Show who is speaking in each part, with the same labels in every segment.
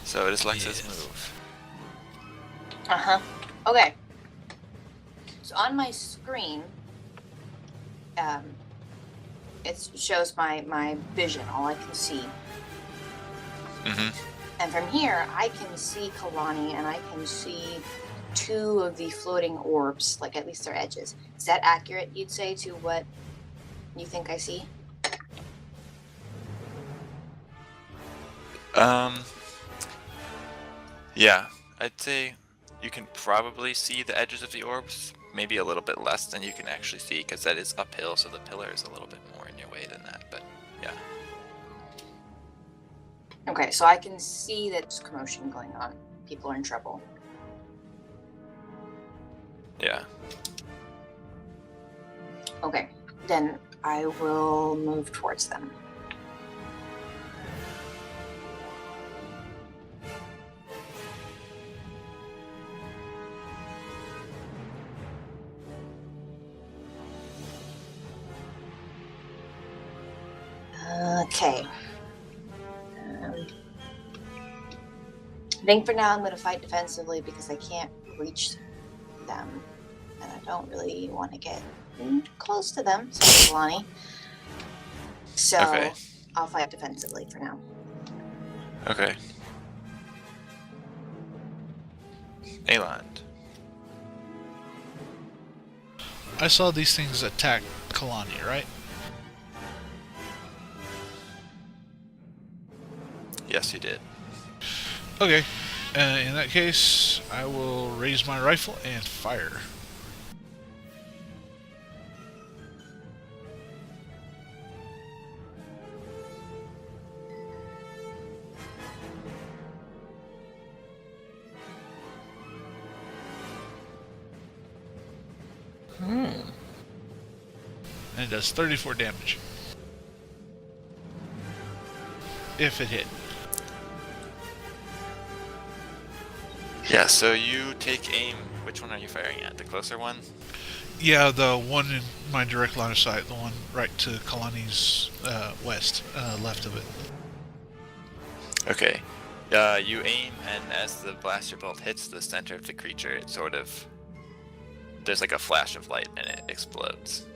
Speaker 1: So it is Lex's move.
Speaker 2: Uh-huh. Okay. So on my screen, it shows my vision, all I can see.
Speaker 1: Mm-hmm.
Speaker 2: And from here, I can see Kalani, and I can see two of the floating orbs, like at least their edges. Is that accurate, you'd say, to what you think I see?
Speaker 1: Yeah, I'd say you can probably see the edges of the orbs, maybe a little bit less than you can actually see, because that is uphill, so the pillar is a little bit more in your way than that, but yeah.
Speaker 2: Okay, so I can see that there's commotion going on. People are in trouble.
Speaker 1: Yeah.
Speaker 2: Okay, then I will move towards them. Okay. I think for now I'm going to fight defensively because I can't reach them. And I don't really want to get close to them, so Kalani. So
Speaker 1: Okay.
Speaker 2: I'll fight defensively for now.
Speaker 1: Okay. Ayland.
Speaker 3: I saw these things attack Kalani, right?
Speaker 1: Yes, you did.
Speaker 3: Okay. In that case, I will raise my rifle and fire. And it does 34 damage. If it hit.
Speaker 1: Yeah, so you take aim. Which one are you firing at? The closer one?
Speaker 3: Yeah, the one in my direct line of sight, the one right to Kalani's left of it.
Speaker 1: Okay. You aim, and as the blaster bolt hits the center of the creature, it sort of... There's like a flash of light, and it explodes.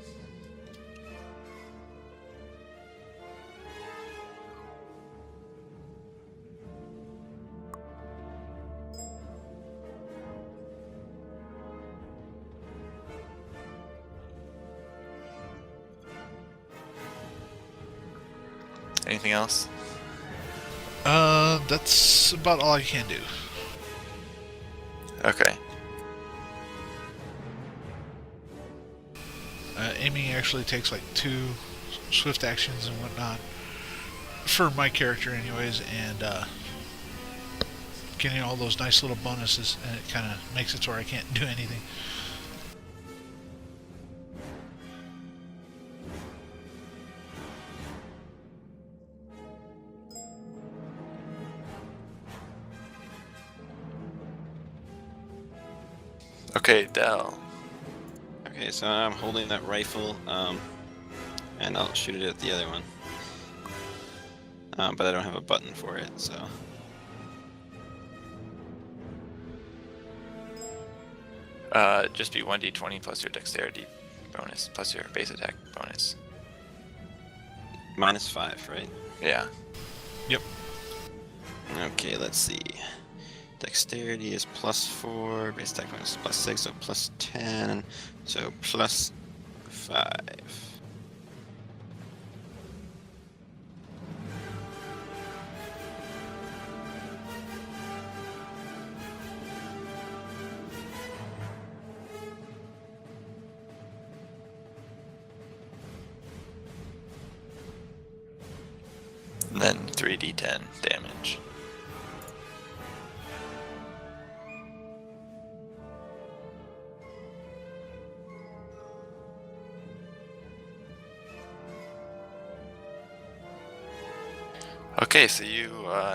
Speaker 1: Anything else?
Speaker 3: That's about all I can do.
Speaker 1: Okay.
Speaker 3: Aiming actually takes like 2 swift actions and whatnot. For my character anyways, and getting all those nice little bonuses, and it kind of makes it to where I can't do anything.
Speaker 1: Okay, Dell.
Speaker 4: Okay, so I'm holding that rifle, and I'll shoot it at the other one. But I don't have a button for it, so...
Speaker 1: Just be 1d20 plus your dexterity bonus, plus your base attack bonus.
Speaker 4: -5, right?
Speaker 1: Yeah.
Speaker 3: Yep.
Speaker 4: Okay, let's see. Dexterity is +4, base attack bonus is +6, so +10, so +5.
Speaker 1: And then 3d10 damage. Okay, so you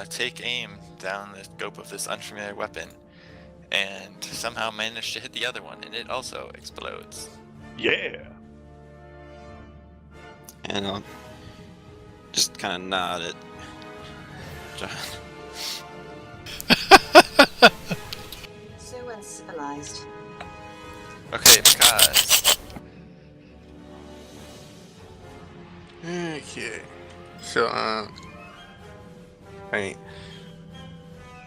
Speaker 1: take aim down the scope of this unfamiliar weapon, and somehow manage to hit the other one, and it also explodes.
Speaker 5: Yeah.
Speaker 4: And I'll just kind of nod at John.
Speaker 2: So uncivilized.
Speaker 1: Okay, because
Speaker 5: Okay. So, I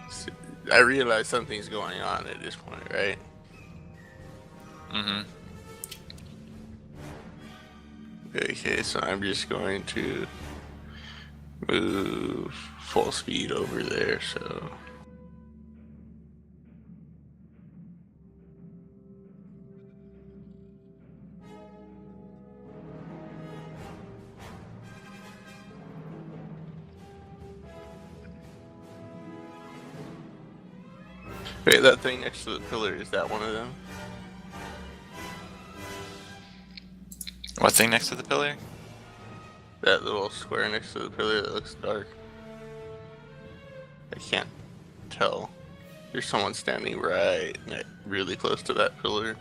Speaker 5: s- I realize something's going on at this point, right?
Speaker 1: mm-hmm.
Speaker 5: Okay, so I'm just going to move full speed over there, so. Wait, that thing next to the pillar, is that one of them?
Speaker 1: What thing next to the pillar?
Speaker 5: That little square next to the pillar that looks dark? I can't tell. There's someone standing really close to that pillar.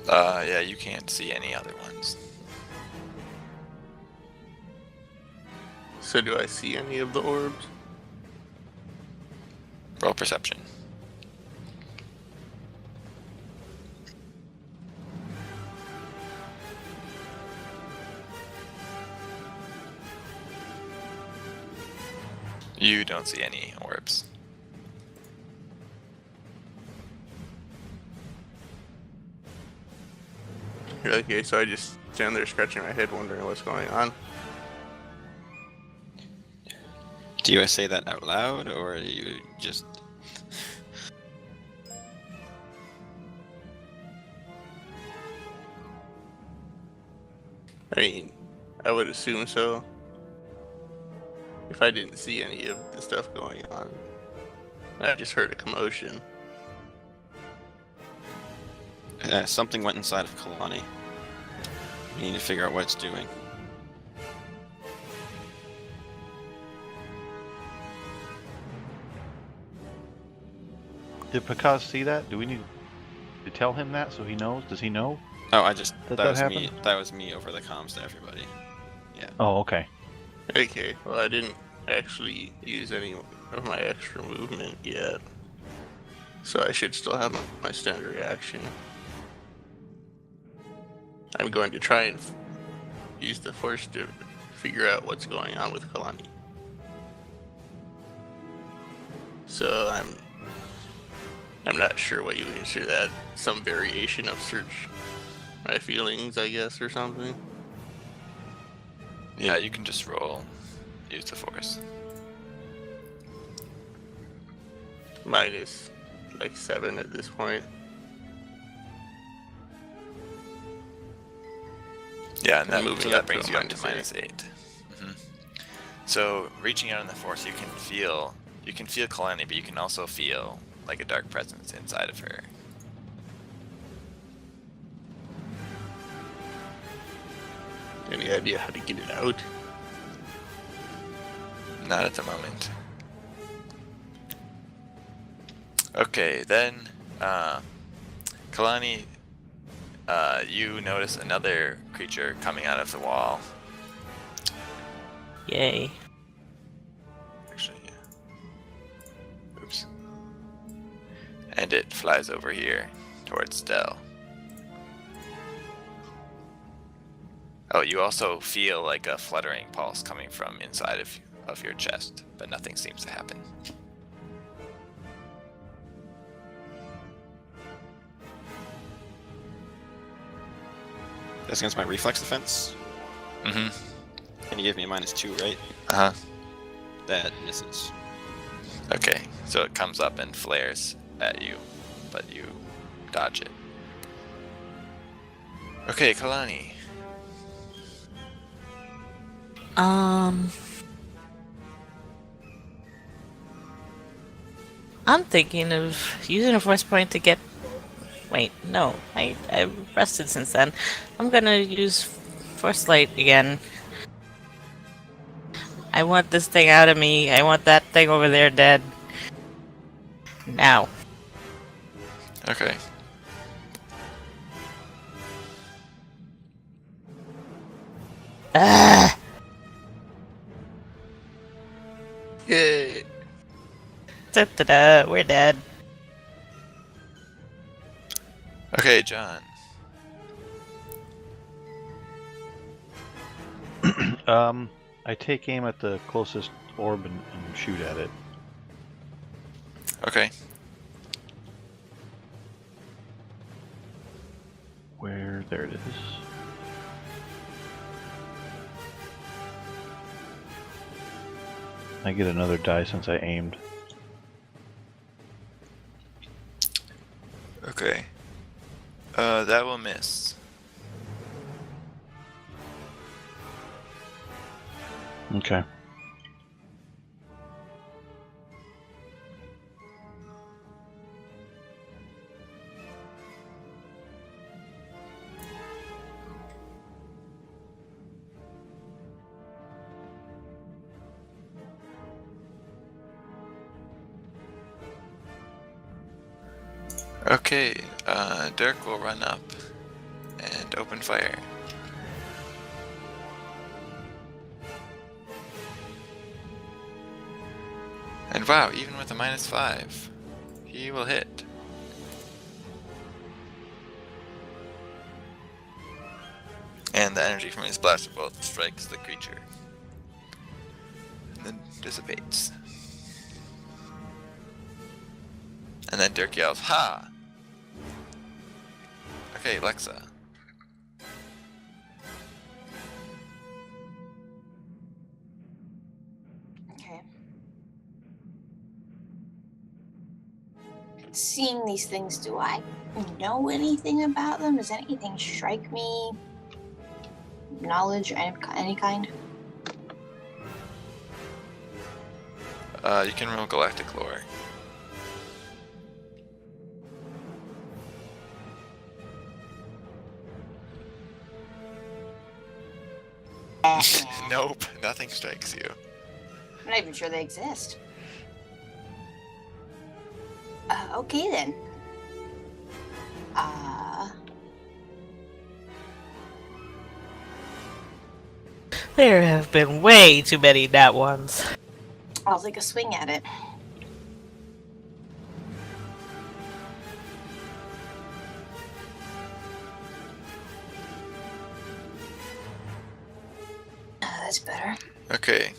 Speaker 1: Yeah, you can't see any other ones.
Speaker 5: So do I see any of the orbs?
Speaker 1: Roll perception. You don't see any orbs.
Speaker 5: Okay, so I just stand there scratching my head wondering what's going on.
Speaker 4: Do you say that out loud, or you just...
Speaker 5: I mean, I would assume so. If I didn't see any of the stuff going on. I just heard a commotion.
Speaker 4: something went inside of Kalani. You need to figure out what it's doing.
Speaker 6: Did Pakaz see that? Do we need to tell him that so he knows? Does he know?
Speaker 4: Oh, I just...
Speaker 6: Did
Speaker 4: that
Speaker 6: that
Speaker 4: was me.
Speaker 6: happen?
Speaker 4: That was me over the comms to everybody.
Speaker 6: Oh, okay.
Speaker 5: Okay, well, I didn't actually use any of my extra movement yet. So I should still have my standard reaction. I'm going to try and use the force to figure out what's going on with Kalani. So I'm not sure what you would consider that. Some variation of search my feelings, I guess, or something.
Speaker 1: Yeah, you can just roll. Use the force.
Speaker 5: Minus like 7 at this point.
Speaker 1: Yeah, and that,
Speaker 5: Moving
Speaker 1: so that
Speaker 5: up to
Speaker 1: brings
Speaker 5: a
Speaker 1: you up to
Speaker 5: -8.
Speaker 1: -8. So reaching out in the force, you can feel Kalani, but you can also feel like a dark presence inside of her.
Speaker 5: Any idea how to get it out?
Speaker 1: Not at the moment. Okay, then, Kalani, you notice another creature coming out of the wall.
Speaker 7: Yay.
Speaker 1: Actually, yeah. Oops. And it flies over here towards Dell. Oh, you also feel like a fluttering pulse coming from inside of your chest, but nothing seems to happen.
Speaker 4: That's against my reflex defense.
Speaker 1: Mm-hmm.
Speaker 4: And you gave me a -2, right?
Speaker 1: Uh-huh.
Speaker 4: That misses.
Speaker 1: Okay, so it comes up and flares at you, but you dodge it. Okay, Kalani.
Speaker 7: I'm thinking of using a force point to get. Wait, no, I've rested since then. I'm gonna use force light again. I want this thing out of me. I want that thing over there dead. Now.
Speaker 1: Okay.
Speaker 7: Ah!
Speaker 5: Yay!
Speaker 7: Da-da-da, we're dead.
Speaker 1: Okay, John.
Speaker 6: I take aim at the closest orb and shoot at it.
Speaker 1: Okay.
Speaker 6: Where? There it is. I get another die since I aimed.
Speaker 1: Okay. That will miss.
Speaker 6: Okay.
Speaker 1: Okay, Dirk will run up and open fire. And wow, even with a -5, he will hit. And the energy from his blaster bolt strikes the creature. And then dissipates. And then Dirk yells, "Ha!" Okay, Lexa.
Speaker 2: Okay. Seeing these things, do I know anything about them? Does anything strike me? Knowledge or any kind?
Speaker 1: You can roll Galactic Lore. Nope, nothing strikes you.
Speaker 2: I'm not even sure they exist. Okay then.
Speaker 7: There have been way too many nat ones.
Speaker 2: I'll take a swing at it. That's better.
Speaker 1: Okay,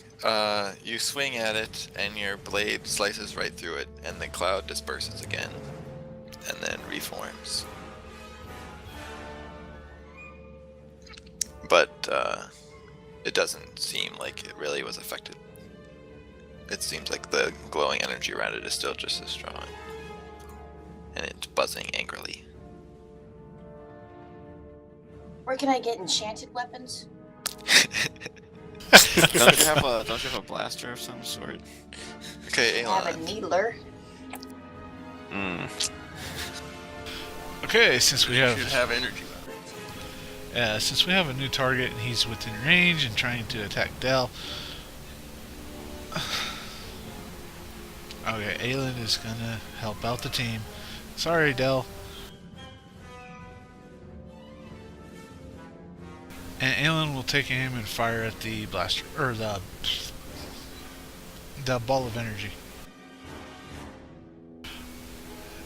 Speaker 1: you swing at it, and your blade slices right through it, and the cloud disperses again, and then reforms. But, it doesn't seem like it really was affected. It seems like the glowing energy around it is still just as strong. And it's buzzing angrily.
Speaker 2: Where can I get enchanted weapons?
Speaker 4: Don't you have a blaster of some sort?
Speaker 1: Okay,
Speaker 2: I have a
Speaker 1: Aelon.
Speaker 2: needler.
Speaker 3: Okay, since we
Speaker 5: Should
Speaker 3: have
Speaker 5: have energy weapons.
Speaker 3: since we have a new target and he's within range and trying to attack Dell. Okay, Aelin is gonna help out the team. Sorry, Dell. And Aelin will take aim and fire at the blaster or the ball of energy.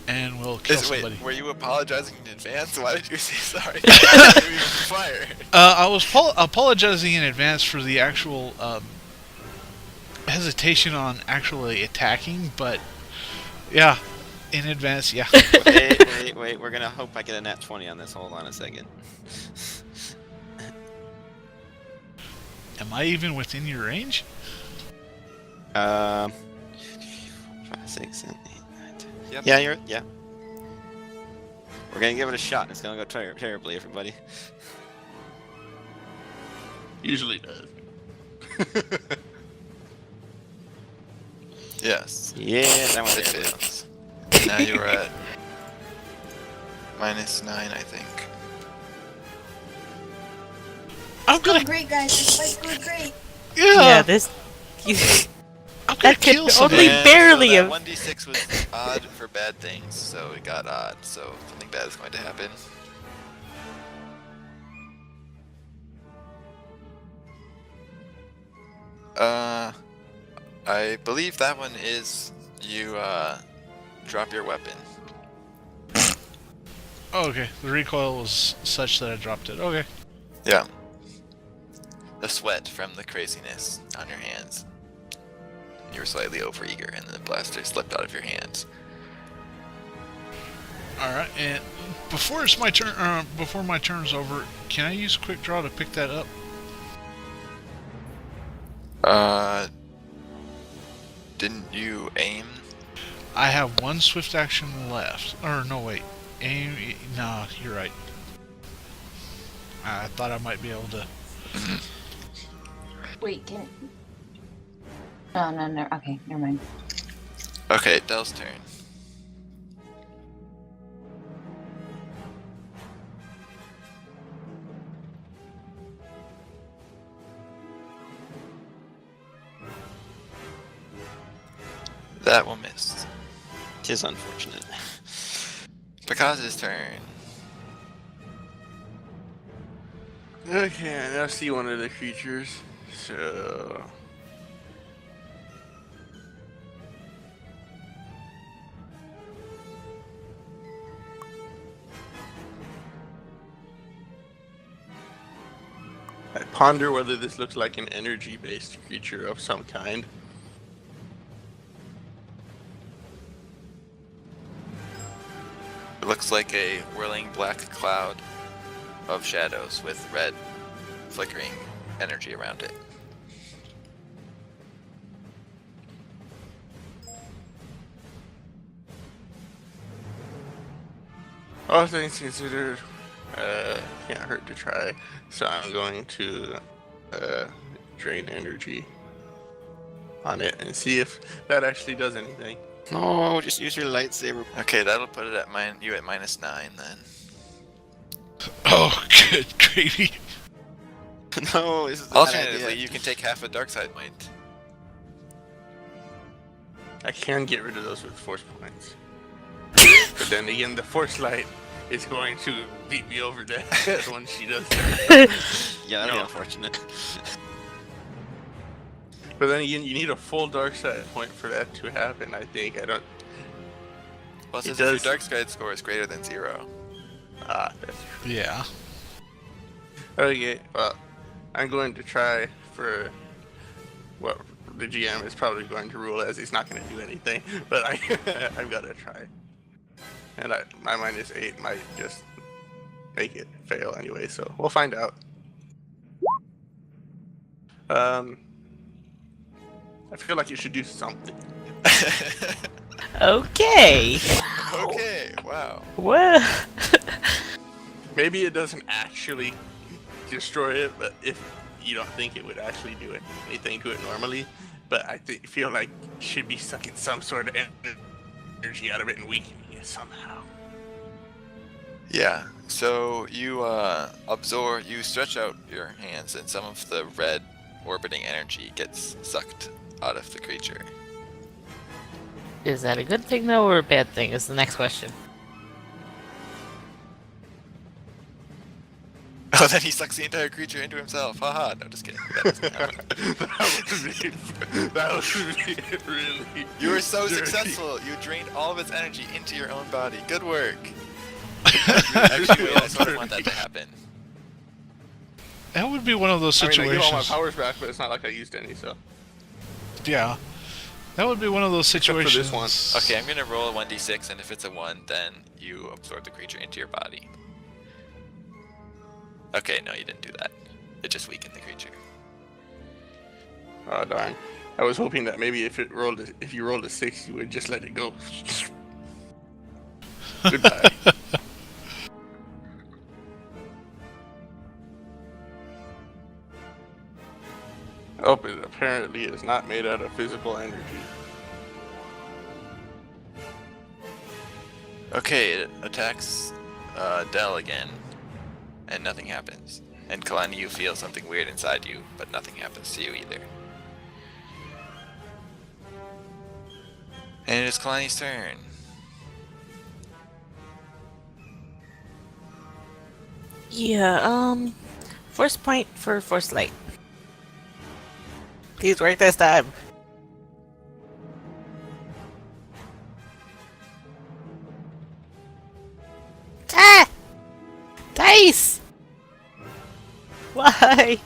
Speaker 3: And we'll kill somebody.
Speaker 1: Wait, were you apologizing in advance? Why did you say sorry? You even fire.
Speaker 3: I was apologizing in advance for the actual hesitation on actually attacking, but yeah, in advance, yeah.
Speaker 4: Wait. We're gonna hope I get a nat 20 on this. Hold on a second.
Speaker 3: Am I even within your range?
Speaker 4: 5, 6, 7, 8, 9, 10.
Speaker 1: Yep.
Speaker 4: Yeah. We're gonna give it a shot. And it's gonna go terribly, everybody.
Speaker 5: Usually does.
Speaker 1: Yes.
Speaker 4: Yeah, that one
Speaker 1: It
Speaker 4: did.
Speaker 1: fails. Now you're at -9, I think.
Speaker 3: I'm gonna,
Speaker 2: Great guys, this fight's going great.
Speaker 7: Yeah, this.
Speaker 3: I'm gonna
Speaker 7: that could
Speaker 3: kill
Speaker 7: only
Speaker 3: somebody.
Speaker 1: And
Speaker 7: barely
Speaker 1: so that
Speaker 7: have-
Speaker 1: 1d6 was odd for bad things, so it got odd. So something bad is going to happen. I believe that one is You drop your weapon.
Speaker 3: Oh, okay. The recoil was such that I dropped it. Okay.
Speaker 1: Yeah. The sweat from the craziness on your hands. You were slightly overeager, and the blaster slipped out of your hands.
Speaker 3: All right. And before it's my turn, before my turn's over, can I use quick draw to pick that up?
Speaker 1: Didn't you aim?
Speaker 3: I have one swift action left. Or no, wait. Aim. No, you're right. I thought I might be able to.
Speaker 2: Wait, can. No, no, no. Okay, never mind.
Speaker 1: Okay, Dell's turn. That will miss.
Speaker 4: Tis unfortunate.
Speaker 1: Picas's turn.
Speaker 5: Okay, I now see one of the creatures. So. I ponder whether this looks like an energy-based creature of some kind.
Speaker 1: It looks like a whirling black cloud of shadows with red flickering energy around it.
Speaker 5: All things considered, can't hurt to try. So I'm going to drain energy on it and see if that actually does anything.
Speaker 4: No, just use your lightsaber.
Speaker 1: Okay, that'll put it at you at -9 then.
Speaker 3: Oh, good gravy.
Speaker 4: No, this is a bad
Speaker 1: Alternatively,
Speaker 4: idea.
Speaker 1: you can take half a dark side point.
Speaker 5: I can get rid of those with force points. But then again, the force light is going to beat me over the head when she does that.
Speaker 4: Yeah, that'd be
Speaker 5: No.
Speaker 4: unfortunate.
Speaker 5: But then again, you need a full dark side point for that to happen, I think. I don't...
Speaker 1: Well,
Speaker 5: It
Speaker 1: since if your
Speaker 5: does-
Speaker 1: dark side score is greater than 0.
Speaker 5: that's...
Speaker 3: Yeah.
Speaker 5: Okay, well, I'm going to try for what the GM is probably going to rule as he's not going to do anything, but I've got to try. And my -8 might just make it fail anyway, so we'll find out. I feel like you should do something.
Speaker 7: Okay.
Speaker 1: Okay, wow.
Speaker 7: Well.
Speaker 5: Maybe it doesn't actually destroy it, but if you don't think it would actually do anything to it normally, but I feel like you should be sucking some sort of energy out of it and weakening it somehow.
Speaker 1: Yeah, so you you stretch out your hands and some of the red orbiting energy gets sucked out of the creature.
Speaker 7: Is that a good thing though, or a bad thing? Is the next question.
Speaker 1: Oh, then he sucks the entire creature into himself. Haha, no, just kidding. That doesn't happen.
Speaker 5: that would be really.
Speaker 1: You were so
Speaker 5: dirty.
Speaker 1: successful. You drained all of its energy into your own body. Good work. Actually, I sort of want that to happen.
Speaker 3: That would be one of those
Speaker 5: I mean, I
Speaker 3: situations.
Speaker 5: get all my powers back, but it's not like I used any, so.
Speaker 3: Yeah. That would be one of those
Speaker 5: Except for this
Speaker 3: situations.
Speaker 5: one.
Speaker 1: Okay, I'm gonna roll a 1d6, and if it's a 1, then you absorb the creature into your body. Okay, no, you didn't do that. It just weakened the creature.
Speaker 5: Oh darn! I was hoping that maybe if you rolled a 6, you would just let it go. Goodbye. Oh, it apparently is not made out of physical energy.
Speaker 1: Okay, it attacks Dell again, and nothing happens. And Kalani, you feel something weird inside you, but nothing happens to you either. And it is Kalani's turn.
Speaker 7: Yeah, force point for force light. Please work this time. dice! Why?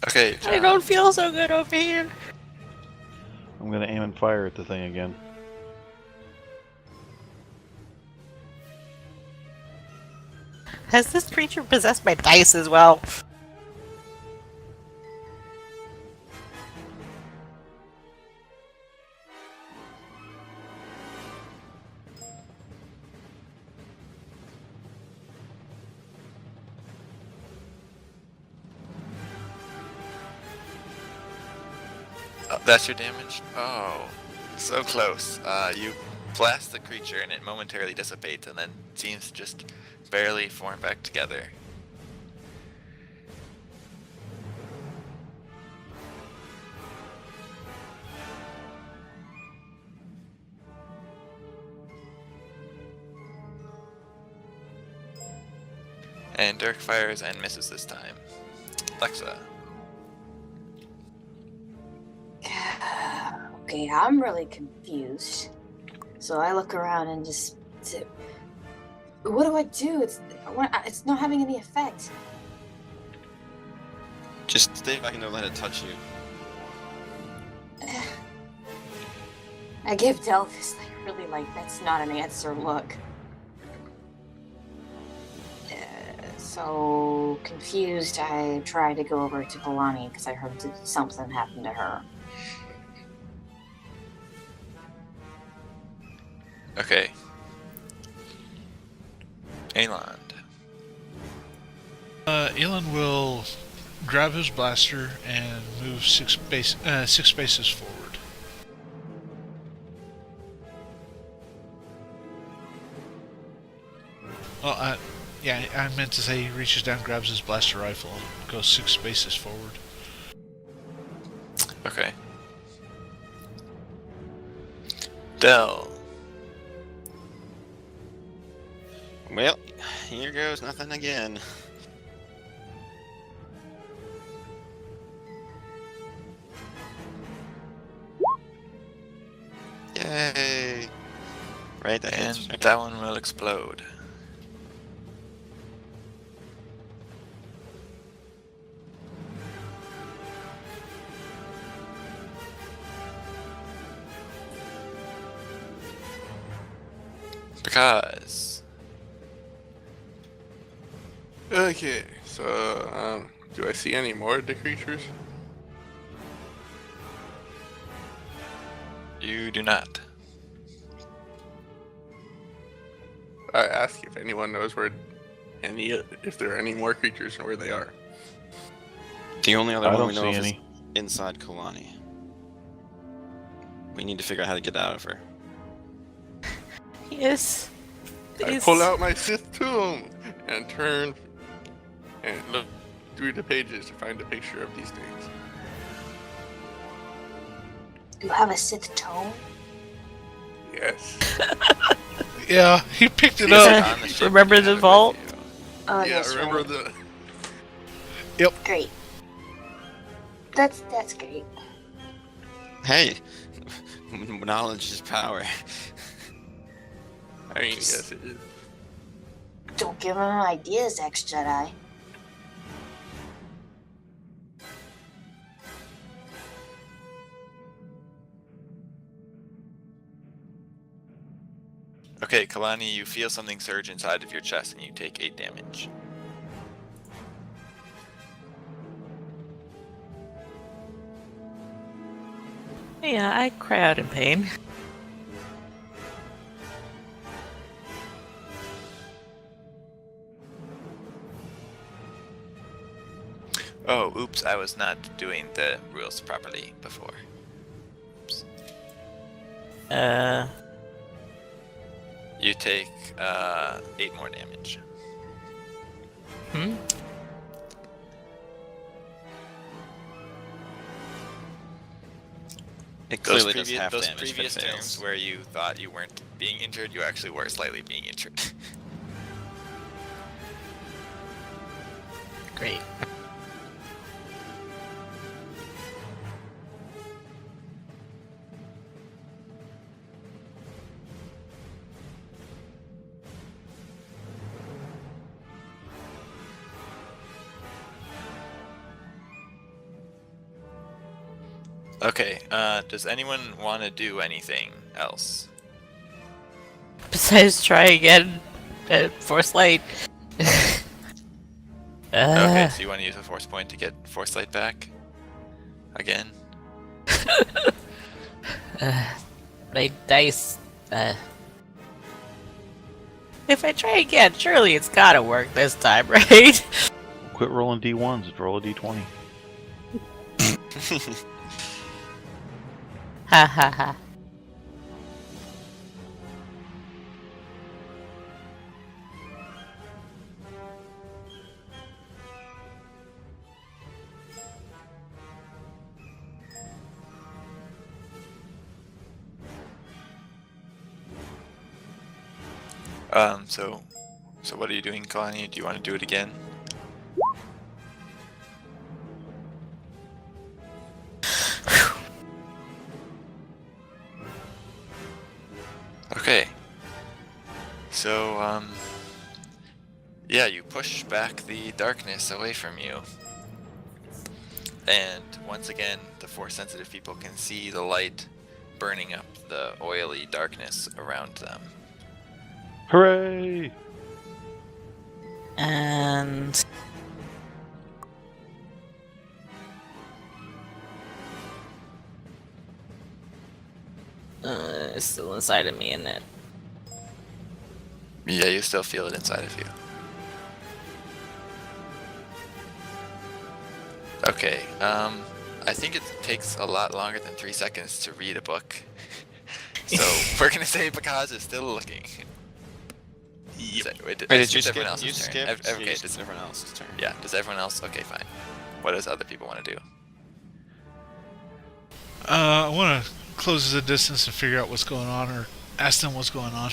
Speaker 1: Okay,
Speaker 7: I
Speaker 1: John.
Speaker 7: don't feel so good over here.
Speaker 6: I'm gonna aim and fire at the thing again.
Speaker 7: Has this creature possessed my dice as well?
Speaker 1: That's your damage? Oh, so close. You blast the creature and it momentarily dissipates and then seems to just barely form back together. And Dirk fires and misses this time. Lexa.
Speaker 2: Okay, I'm really confused. So I look around and just say, what do I do? It's not having any effect.
Speaker 4: Just stay back and don't let it touch you.
Speaker 2: I give Del this really that's not an answer look. So confused, I try to go over to Kalani because I heard something happened to her.
Speaker 1: Okay. Aeland.
Speaker 3: Elon will grab his blaster and move six spaces forward. Well, yeah, I meant to say he reaches down, grabs his blaster rifle, and goes 6 spaces forward.
Speaker 1: Okay. Del.
Speaker 4: Well, here goes nothing again. Yay! Right, that
Speaker 1: And
Speaker 4: hits.
Speaker 1: that one will explode. Because
Speaker 5: Okay, so do I see any more of the creatures?
Speaker 1: you do not.
Speaker 5: I ask if anyone knows if there are any more creatures and where they are.
Speaker 4: The only other
Speaker 6: I
Speaker 4: one
Speaker 6: don't
Speaker 4: we know
Speaker 6: see
Speaker 4: of
Speaker 6: any.
Speaker 4: is inside Kalani. We need to figure out how to get out of her.
Speaker 7: Yes.
Speaker 5: I pull out my Sith Tomb and turn and look through the pages to find a picture of these things.
Speaker 2: You have a Sith tome?
Speaker 5: Yes.
Speaker 3: Yeah, he picked it
Speaker 1: Is
Speaker 3: up.
Speaker 1: it on the ship?
Speaker 7: Remember
Speaker 1: You
Speaker 7: the
Speaker 1: have it with
Speaker 7: vault?
Speaker 1: you.
Speaker 2: Oh,
Speaker 5: Yeah,
Speaker 2: that's
Speaker 5: remember
Speaker 2: right.
Speaker 5: the.
Speaker 2: Great. That's great.
Speaker 4: Hey! Knowledge is power.
Speaker 5: I mean, yes, it is.
Speaker 2: Don't give him ideas, ex-Jedi.
Speaker 1: Okay, Kalani, you feel something surge inside of your chest and you take 8 damage.
Speaker 7: Yeah, I cry out in pain.
Speaker 1: Oh, oops, I was not doing the rules properly before. Oops. You take 8 more damage.
Speaker 7: Hmm?
Speaker 4: It
Speaker 1: Those
Speaker 4: clearly does half
Speaker 1: those
Speaker 4: damage if it
Speaker 1: previous
Speaker 4: fails.
Speaker 1: turns where you thought you weren't being injured, you actually were slightly being injured.
Speaker 7: Great.
Speaker 1: Okay, does anyone want to do anything else?
Speaker 7: Besides, try again at Force Light.
Speaker 1: Okay, so you want to use a force point to get Force Light back? Again?
Speaker 7: My dice. If I try again, surely it's gotta work this time, right?
Speaker 6: Quit rolling D1s, roll a D20.
Speaker 7: Ha ha ha.
Speaker 1: So what are you doing, Kalani? Do you want to do it again? Okay. So, yeah, you push back the darkness away from you. And once again, the Force-sensitive people can see the light burning up the oily darkness around them.
Speaker 6: Hooray!
Speaker 7: And it's still inside of me, isn't it?
Speaker 1: Yeah, you still feel it inside of you. Okay, I think it takes a lot longer than 3 seconds to read a book. So, we're gonna say Bakaz is still looking. Wait,
Speaker 4: Did you
Speaker 1: it's everyone
Speaker 4: skip? You
Speaker 1: else's turn.
Speaker 4: skipped?
Speaker 1: Okay,
Speaker 4: It's
Speaker 1: does,
Speaker 4: everyone else's turn.
Speaker 1: yeah, does everyone else? Okay, fine. What does other people want to do?
Speaker 3: I want to close the distance and figure out what's going on, or ask them what's going on.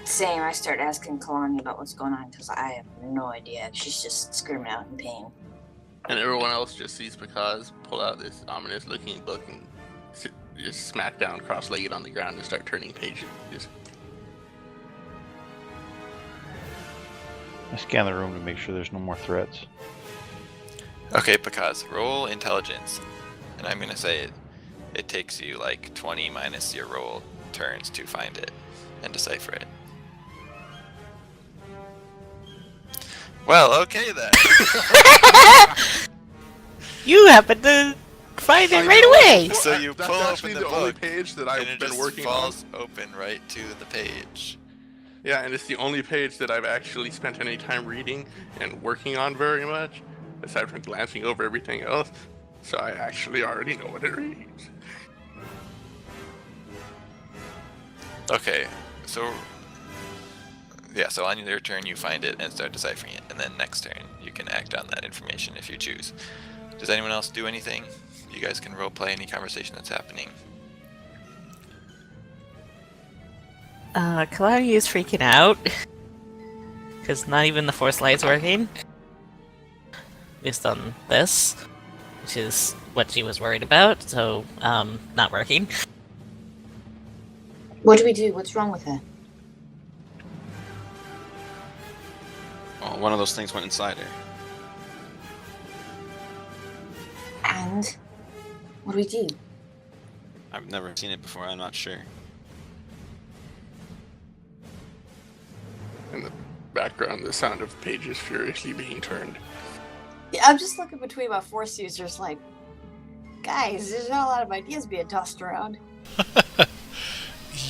Speaker 2: Same. I start asking Kalani about what's going on because I have no idea. She's just screaming out in pain.
Speaker 5: And everyone else just sees Pakaz pull out this ominous looking book and just smack down cross-legged on the ground and start turning pages.
Speaker 6: I scan the room to make sure there's no more threats.
Speaker 1: Okay, Bakaz, roll intelligence. And I'm gonna say it takes you like 20 minus your roll turns to find it and decipher it. Well, okay then.
Speaker 7: You happen to find it right away.
Speaker 1: So you
Speaker 5: That's
Speaker 1: pull
Speaker 5: actually
Speaker 1: open the
Speaker 5: only
Speaker 1: book,
Speaker 5: page that
Speaker 1: and
Speaker 5: I've
Speaker 1: it
Speaker 5: been
Speaker 1: just
Speaker 5: working on.
Speaker 1: falls open right to the page.
Speaker 5: Yeah, and it's the only page that I've actually spent any time reading and working on very much, aside from glancing over everything else. So I actually already know what it reads.
Speaker 1: Okay, so yeah, so on your turn you find it and start deciphering it, and then next turn you can act on that information if you choose. Does anyone else do anything? You guys can roleplay any conversation that's happening.
Speaker 7: Kalani is freaking out because not even the Force Light's working. Based on this, which is what she was worried about, so not working.
Speaker 2: What do we do? What's wrong with her?
Speaker 4: Well, one of those things went inside her.
Speaker 2: And what do we do?
Speaker 4: I've never seen it before. I'm not sure.
Speaker 5: In the background, the sound of pages furiously being turned.
Speaker 2: Yeah, I'm just looking between my Force users like, guys, there's not a lot of ideas being tossed around.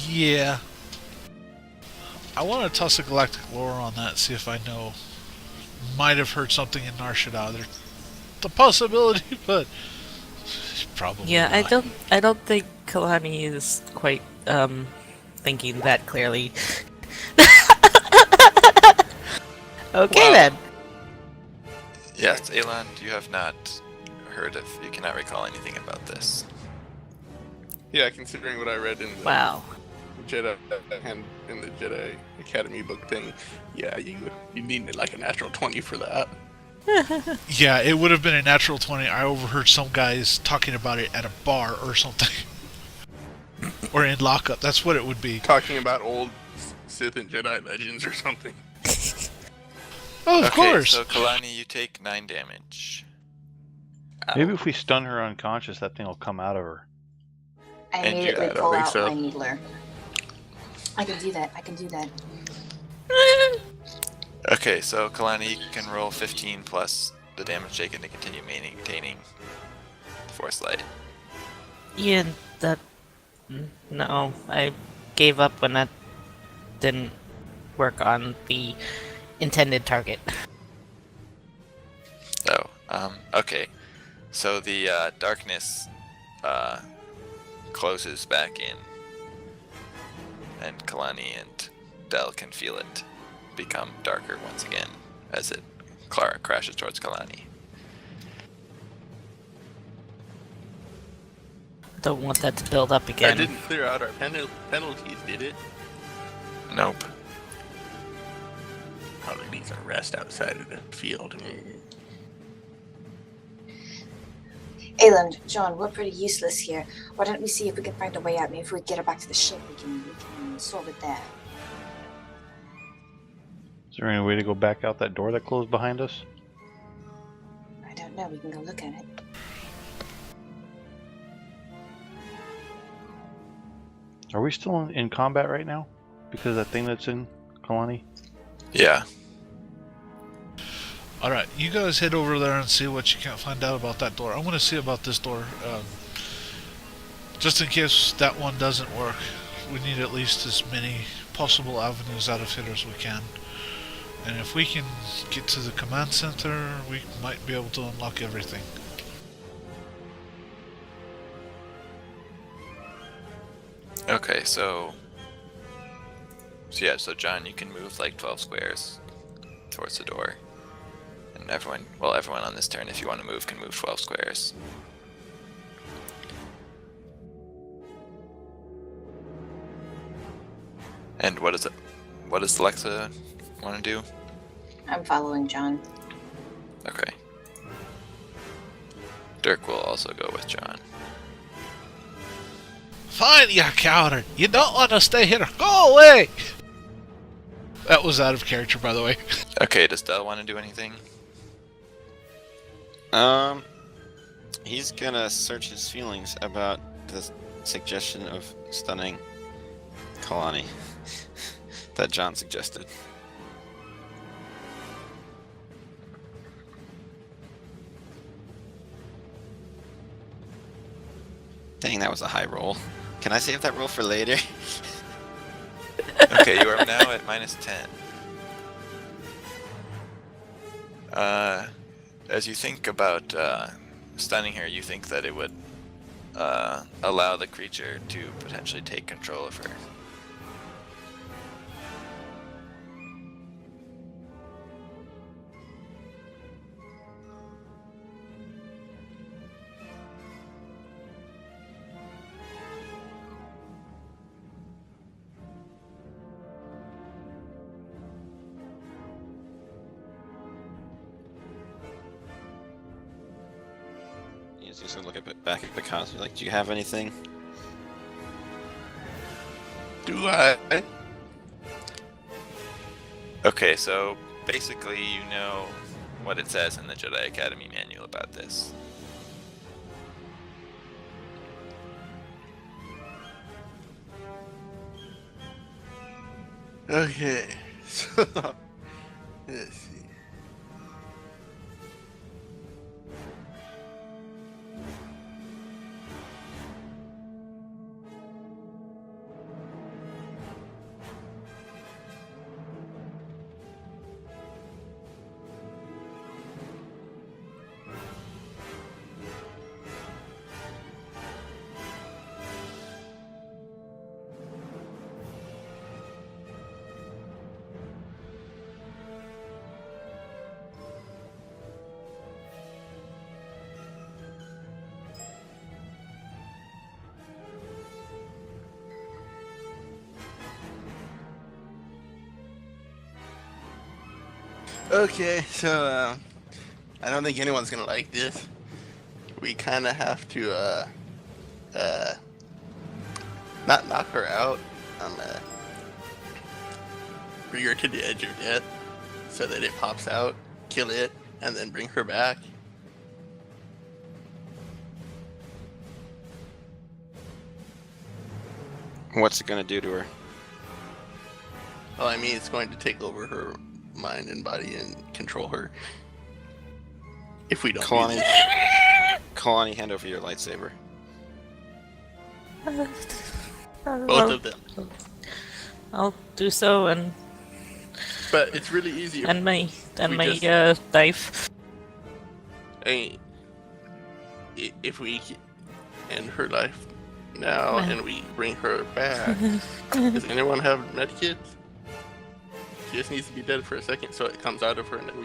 Speaker 3: Yeah. I want to toss a galactic lore on that, see if I know. Might have heard something in Nar Shaddaa. There's the possibility, but probably
Speaker 7: Yeah,
Speaker 3: not.
Speaker 7: I don't think Kalani is quite thinking that clearly. Okay
Speaker 1: Well,
Speaker 7: then.
Speaker 1: Yes, Elan, you have not heard of, you cannot recall anything about this.
Speaker 5: Yeah, considering what I read in the
Speaker 7: Wow.
Speaker 5: Jedi and in the Jedi Academy book thing, yeah, you need like a natural 20 for that.
Speaker 3: Yeah, it would have been a natural 20. I overheard some guys talking about it at a bar or something. Or in lockup. That's what it would be.
Speaker 5: Talking about old Sith and Jedi legends or something.
Speaker 3: Oh, of
Speaker 1: Okay,
Speaker 3: course.
Speaker 1: so Kalani, you take 9 damage.
Speaker 6: Maybe if we stun her unconscious, that thing will come out of her.
Speaker 2: I
Speaker 1: And you-
Speaker 2: immediately
Speaker 5: I don't
Speaker 2: pull
Speaker 5: think
Speaker 2: out
Speaker 5: so.
Speaker 2: my needler. I can do that. I can do that.
Speaker 1: Okay, so Kalani can roll 15 plus the damage taken to continue maintaining Force Light.
Speaker 7: Yeah, that. No, I gave up when that didn't work on the intended target.
Speaker 1: So, okay. So the darkness closes back in, and Kalani and Del can feel it become darker once again as Clara crashes towards Kalani.
Speaker 7: Don't want that to build up
Speaker 5: I
Speaker 7: again.
Speaker 5: didn't clear out our penalties, did it?
Speaker 1: Nope.
Speaker 5: Probably needs a rest outside of the field.
Speaker 2: Ayland, John, we're pretty useless here. Why don't we see if we can find a way out? Maybe if we get her back to the ship, we can solve it there.
Speaker 6: Is there any way to go back out that door that closed behind us?
Speaker 2: I don't know. We can go look at it.
Speaker 6: Are we still in combat right now? Because of that thing that's in Kalani?
Speaker 1: Yeah.
Speaker 3: Alright, you guys head over there and see what you can find out about that door. I want to see about this door. Just in case that one doesn't work, we need at least as many possible avenues out of it as we can. And if we can get to the command center, we might be able to unlock everything.
Speaker 1: Okay, so yeah, so John, you can move like 12 squares towards the door. And everyone on this turn, if you want to move, can move 12 squares. And what does Alexa want to do?
Speaker 2: I'm following John.
Speaker 1: Okay. Dirk will also go with John.
Speaker 3: Fine, you coward! You don't want to stay here! Go away! That was out of character, by the way.
Speaker 1: Okay, does Del want to do anything?
Speaker 4: He's gonna search his feelings about the suggestion of stunning Kalani that John suggested. Dang, that was a high roll. Can I save that roll for later?
Speaker 1: Okay, you are now at minus 10. As you think about stunning her, you think that it would allow the creature to potentially take control of her.
Speaker 4: He's just gonna look back at the console. Like, do you have anything?
Speaker 5: Do I?
Speaker 1: Okay, so basically you know what it says in the Jedi Academy manual about this.
Speaker 5: Okay. So, let's see. Okay, so I don't think anyone's gonna like this. We kind of have to not knock her out, bring her to the edge of death, so that it pops out, kill it, and then bring her back.
Speaker 4: What's it gonna do to her?
Speaker 5: Well, I mean, it's going to take over her mind and body and control her. If we don't.
Speaker 4: Kalani,
Speaker 5: use it.
Speaker 4: Kalani, hand over your lightsaber.
Speaker 5: Both of them.
Speaker 7: I'll do so, and
Speaker 5: But it's really easy.
Speaker 7: my
Speaker 5: we just-
Speaker 7: knife.
Speaker 5: I mean, if we end her life now and we bring her back, does anyone have medkits? She just needs to be dead for a second so it comes out of her and then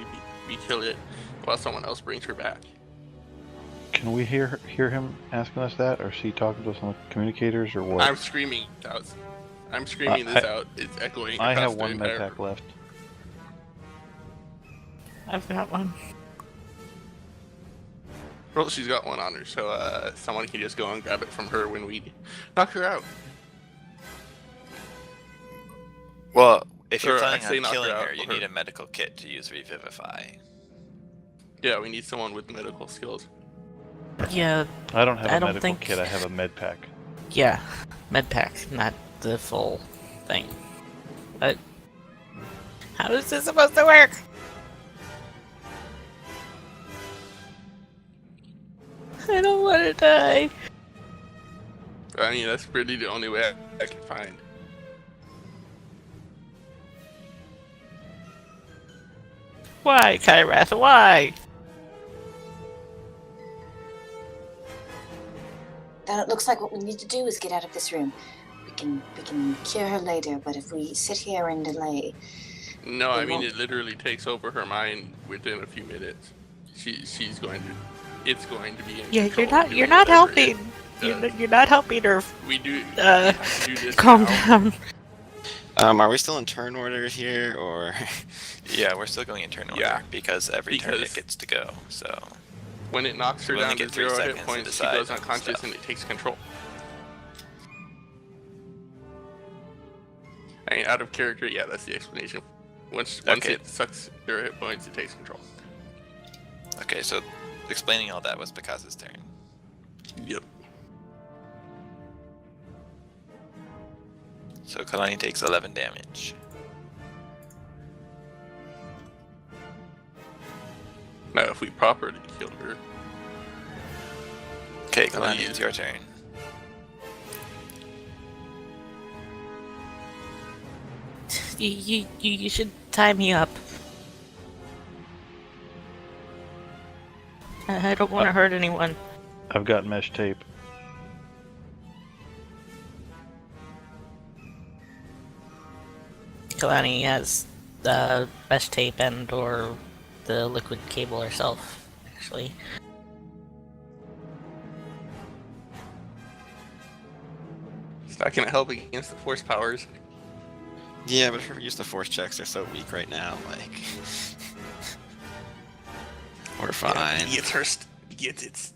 Speaker 5: we kill it while someone else brings her back.
Speaker 6: Can we hear him asking us that, or is he talking to us on the communicators, or what?
Speaker 5: I'm screaming out. I'm screaming this out. It's echoing
Speaker 6: I
Speaker 5: across
Speaker 6: have
Speaker 5: the
Speaker 6: one
Speaker 5: entire
Speaker 6: med pack left.
Speaker 7: I've got one.
Speaker 5: Well, she's got one on her, so someone can just go and grab it from her when we knock her out.
Speaker 1: Well, if you're
Speaker 5: Or
Speaker 1: planning
Speaker 5: actually
Speaker 1: on
Speaker 5: knock her
Speaker 1: killing
Speaker 5: out,
Speaker 1: her, you
Speaker 5: or-
Speaker 1: need a medical kit to use Revivify.
Speaker 5: Yeah, we need someone with medical skills.
Speaker 7: Yeah,
Speaker 6: I don't have
Speaker 7: I
Speaker 6: a
Speaker 7: don't
Speaker 6: medical
Speaker 7: think-
Speaker 6: kit. I have a med pack.
Speaker 7: yeah, med pack, not the full thing. But how is this supposed to work? I don't want to die.
Speaker 5: I mean, that's really the only way I can find.
Speaker 7: Why, Kyrath? Why?
Speaker 2: Then it looks like what we need to do is get out of this room. We can cure her later, but if we sit here and delay,
Speaker 5: No, I
Speaker 2: It
Speaker 5: mean
Speaker 2: won't-
Speaker 5: it literally takes over her mind within a few minutes. She's going to. It's going to be. In
Speaker 7: Yeah,
Speaker 5: control of
Speaker 7: you're
Speaker 5: doing
Speaker 7: not
Speaker 5: whatever it
Speaker 7: helping.
Speaker 5: does.
Speaker 7: You're not helping her.
Speaker 5: We do. we
Speaker 7: Uh,
Speaker 5: have to do this
Speaker 7: Calm
Speaker 5: now.
Speaker 7: down.
Speaker 4: Are we still in turn order here, or?
Speaker 1: Yeah, we're still going in turn order
Speaker 5: Yeah,
Speaker 1: because every turn it
Speaker 5: because-
Speaker 1: gets to go. So
Speaker 5: When it knocks her
Speaker 1: We only
Speaker 5: down to
Speaker 1: get 3
Speaker 5: 0 hit
Speaker 1: seconds to
Speaker 5: points, she
Speaker 1: decide
Speaker 5: goes
Speaker 1: on
Speaker 5: unconscious
Speaker 1: stuff.
Speaker 5: and it takes control. I mean, out of character, yeah, that's the explanation. Once
Speaker 1: Okay.
Speaker 5: it sucks 0 hit points, it takes control.
Speaker 1: okay, so explaining all that was Picasso's turn.
Speaker 5: Yep.
Speaker 1: So Kalani takes 11 damage.
Speaker 5: Now, if we properly killed her,
Speaker 1: Okay,
Speaker 5: Kalani
Speaker 1: Kalani, it's
Speaker 5: is-
Speaker 1: your turn.
Speaker 7: You should tie me up. I don't want to hurt anyone.
Speaker 6: I've got mesh tape.
Speaker 7: Kalani has the mesh tape and or the liquid cable herself, actually.
Speaker 5: it's not going to help against the force powers.
Speaker 4: Yeah, but if we use the force checks, they're so weak right now. Like, we're fine.
Speaker 5: It gets her. Gets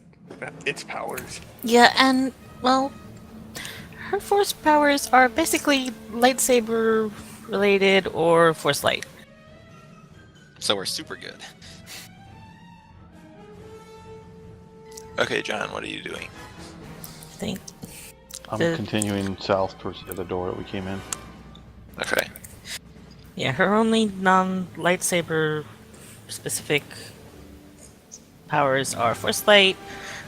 Speaker 5: its powers.
Speaker 7: Yeah, and well, her force powers are basically lightsaber related or force light.
Speaker 4: So we're super good.
Speaker 1: Okay, John, what are you doing?
Speaker 7: I think.
Speaker 6: I'm
Speaker 7: The-
Speaker 6: continuing south towards the other door that we came in.
Speaker 1: Okay.
Speaker 7: Yeah, her only non-lightsaber specific powers are Force Light,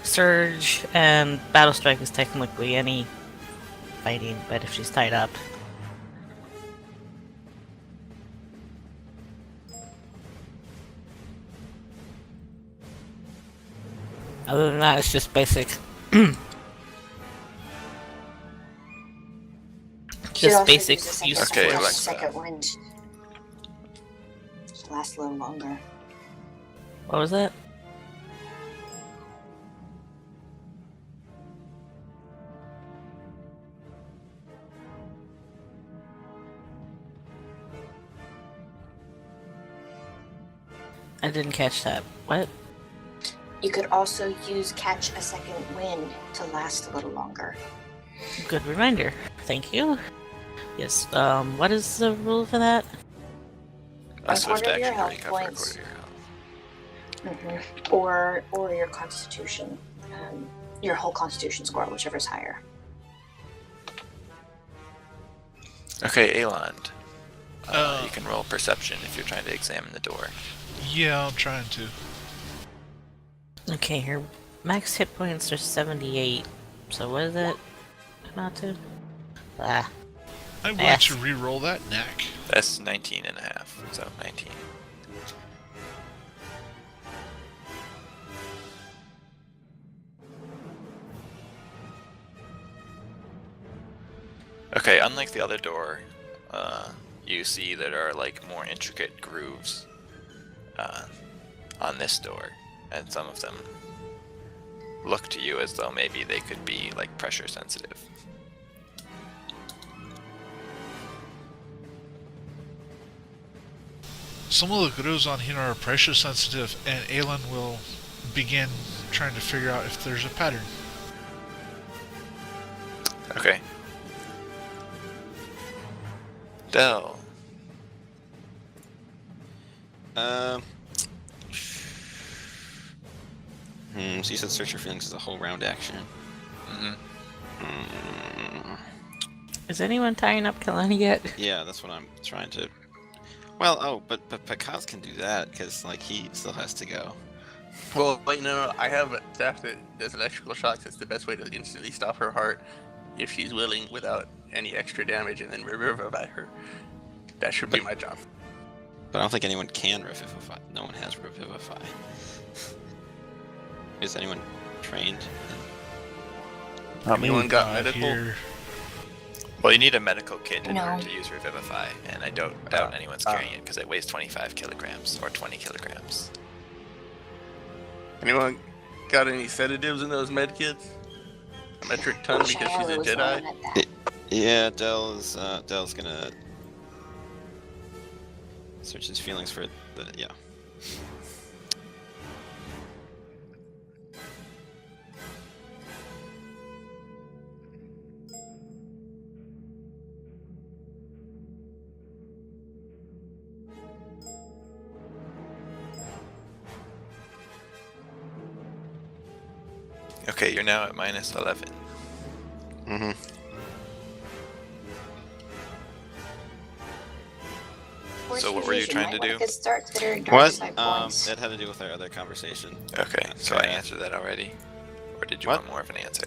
Speaker 7: Surge, and Battle Strike is technically any fighting, but if she's tied up. Other than that, it's just basic.
Speaker 2: should
Speaker 7: Just
Speaker 2: also
Speaker 7: basic
Speaker 2: use a
Speaker 7: use
Speaker 2: second,
Speaker 1: Okay,
Speaker 7: force.
Speaker 1: Alexa.
Speaker 2: second wind to last a little longer.
Speaker 7: What was that? I didn't catch that. What?
Speaker 2: You could also use catch a second wind to last a little longer.
Speaker 7: Good reminder. Thank you. Yes, what is the rule for that?
Speaker 1: A
Speaker 2: A
Speaker 1: swift
Speaker 2: quarter of your
Speaker 1: action to
Speaker 2: health
Speaker 1: recover a
Speaker 2: points.
Speaker 1: quarter of your health.
Speaker 2: Or your constitution, your whole constitution score, whichever's higher.
Speaker 1: Okay, Aland.
Speaker 3: Uh.
Speaker 1: You can roll perception if you're trying to examine the door.
Speaker 3: Yeah, I'm trying to.
Speaker 7: Okay, her max hit points are 78. So what is it amount to? Ah,
Speaker 3: I'm going to re-roll that neck.
Speaker 1: That's 19 and a half, so 19. Okay, unlike the other door, you see there are like more intricate grooves on this door, and some of them look to you as though maybe they could be like pressure sensitive.
Speaker 3: Some of the grooves on here are pressure sensitive, and Aelin will begin trying to figure out if there's a pattern.
Speaker 1: Okay. Dell.
Speaker 4: So you said search your feelings is a whole round action.
Speaker 1: Hmm.
Speaker 7: is anyone tying up Kalani yet?
Speaker 4: Yeah, that's what I'm trying to. Well, but Pekaz can do that because like he still has to go.
Speaker 5: Well, wait, no, I have a staff that does electrical shocks. That's the best way to instantly stop her heart if she's willing without any extra damage, and then revivify her. That should be my job.
Speaker 4: But I don't think anyone can revivify. No one has revivify. Is anyone trained?
Speaker 6: Not me.
Speaker 5: Anyone got medical?
Speaker 3: Here.
Speaker 1: Well, you need a medical kit in
Speaker 2: No.
Speaker 1: order to use Revivify, and I doubt anyone's carrying it because it weighs 25 kilograms or 20 kilograms.
Speaker 5: Anyone got any sedatives in those med kits? A metric ton because she's a
Speaker 2: Shiloh was the
Speaker 5: Jedi?
Speaker 2: one at that.
Speaker 4: Yeah, Dell's gonna search his feelings for the yeah.
Speaker 1: Okay, you're now at minus 11.
Speaker 4: Mm-hmm.
Speaker 2: Force
Speaker 1: So what were you
Speaker 2: fusion,
Speaker 1: trying
Speaker 2: might
Speaker 1: to
Speaker 2: wanna
Speaker 1: do?
Speaker 2: Get starts that are dark
Speaker 4: What?
Speaker 2: side points.
Speaker 4: That had to do with our other conversation.
Speaker 1: Okay, so I
Speaker 4: Okay.
Speaker 1: answered that already. Or did you
Speaker 4: What?
Speaker 1: want more of an answer?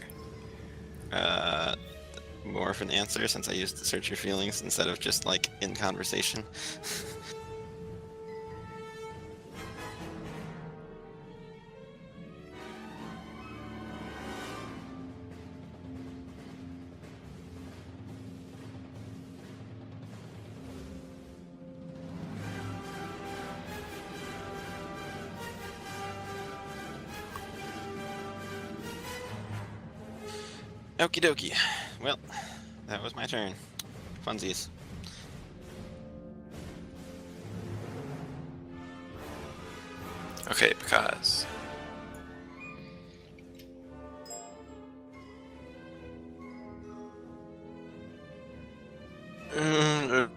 Speaker 4: More of an answer since I used to search your feelings instead of just like in conversation. Okie dokie. Well, that was my turn. Funsies.
Speaker 1: Okay, because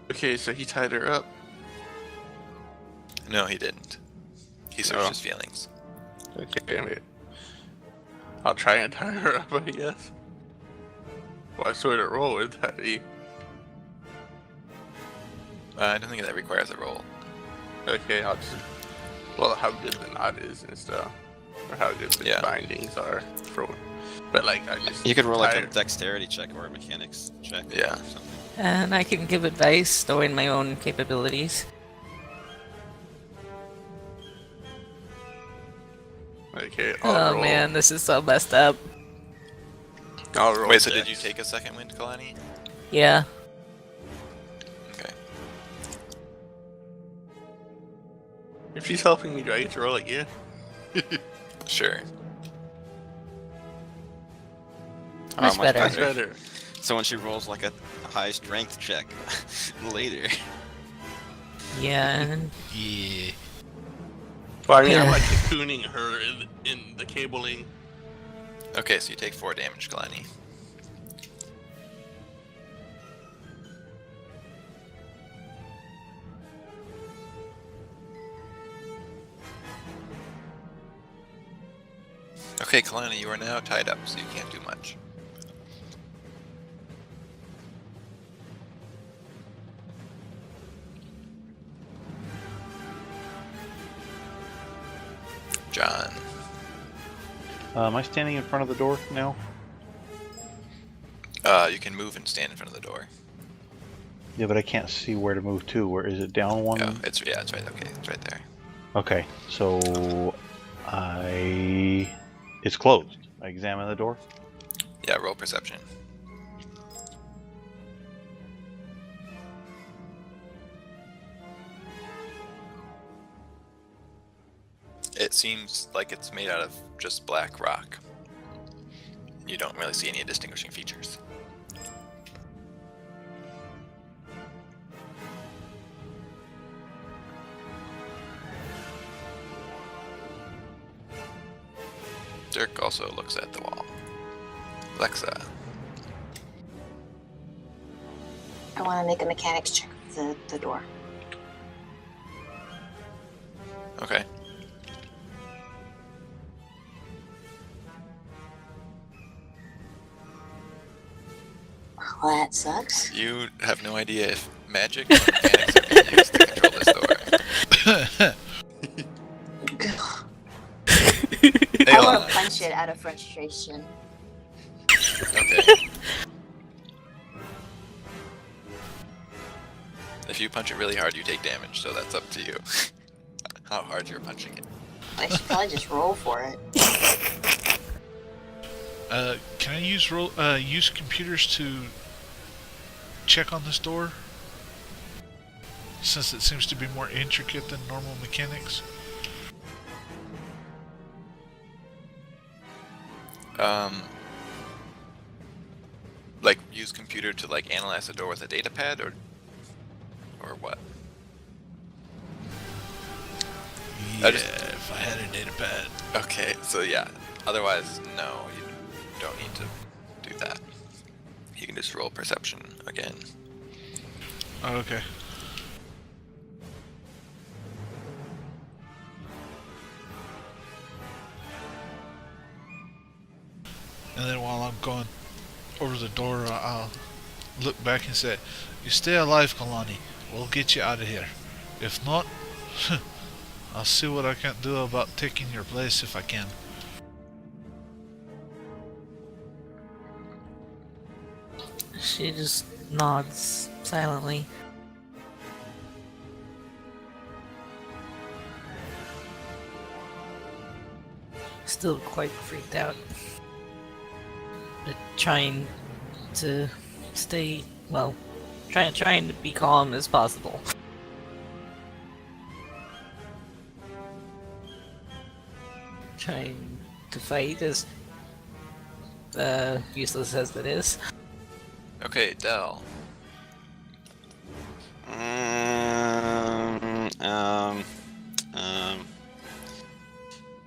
Speaker 5: Okay, so he tied her up.
Speaker 1: no, he didn't. He searched his feelings.
Speaker 5: Okay, I mean, I'll try and tie her up, I guess. What sort of roll would that be?
Speaker 1: I don't think that requires a roll.
Speaker 5: Okay, I'll just. Well, how good the knot is and stuff. Or how good the
Speaker 1: Yeah.
Speaker 5: bindings are. For, but, like, I just.
Speaker 4: You could roll like
Speaker 5: tie
Speaker 4: a
Speaker 5: her-
Speaker 4: dexterity check or a mechanics check.
Speaker 1: Yeah.
Speaker 4: Or something.
Speaker 7: And I can give advice knowing my own capabilities.
Speaker 5: Okay, I'll
Speaker 7: Oh
Speaker 5: roll.
Speaker 7: man, this is so messed up.
Speaker 5: I'll roll.
Speaker 1: Wait, so did
Speaker 5: dex.
Speaker 1: you take a second wind, Kalani?
Speaker 7: Yeah.
Speaker 1: Okay.
Speaker 5: If she's helping me, do I get to roll again?
Speaker 1: Sure.
Speaker 7: Much better.
Speaker 5: That's better.
Speaker 4: So when she rolls like a high strength check later.
Speaker 7: Yeah.
Speaker 3: Yeah.
Speaker 5: Well, I mean, I'm
Speaker 7: Yeah.
Speaker 5: like cocooning her in the cabling.
Speaker 1: Okay, so you take 4 damage, Kalani. Okay, Kalani, you are now tied up, so you can't do much.
Speaker 6: Am I standing in front of the door now?
Speaker 1: You can move and stand in front of the door.
Speaker 6: Yeah, but I can't see where to move to. Where is it? Down one?
Speaker 1: Oh, it's right. Okay, it's right there.
Speaker 6: Okay, so it's closed. I examine the door.
Speaker 1: Yeah, roll perception. It seems like it's made out of just black rock. You don't really see any distinguishing features. Dirk also looks at the wall. Lexa.
Speaker 2: I want to make a mechanics check for the door.
Speaker 1: Okay.
Speaker 2: Well, that sucks.
Speaker 1: You have no idea if magic or mechanics are being used to control this door.
Speaker 2: I want to punch it out of frustration.
Speaker 1: Okay. If you punch it really hard, you take damage, so that's up to you. How hard you're punching it.
Speaker 2: I should probably just roll for it.
Speaker 3: Can I use computers to check on this door? Since it seems to be more intricate than normal mechanics.
Speaker 1: Like use computer to like analyze the door with a data pad, or what?
Speaker 3: Yeah, if I had a data pad.
Speaker 1: Okay, so yeah. Otherwise, no, you don't need to do that. You can just roll perception again.
Speaker 3: Oh, okay. And then while I'm going over the door, I'll look back and say, "You stay alive, Kalani. We'll get you out of here. If not, I'll see what I can do about taking your place if I can."
Speaker 7: She just nods silently. Still quite freaked out. But trying to stay, well, trying to be calm as possible. Trying to fight as useless as that is.
Speaker 1: Okay, Dell.
Speaker 4: Um, um, um,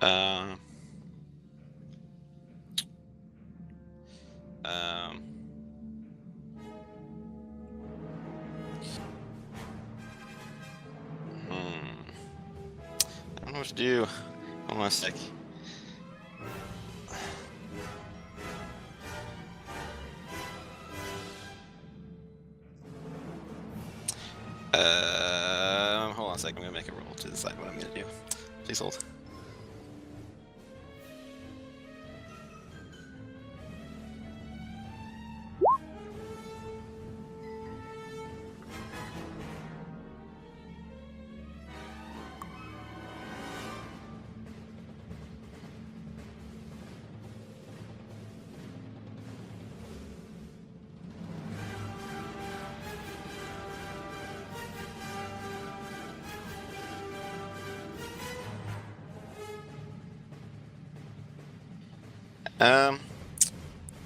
Speaker 4: um, um, I don't know what to do. Hold on a sec. Hold on a sec. I'm gonna make a roll to decide what I'm gonna do. Please hold.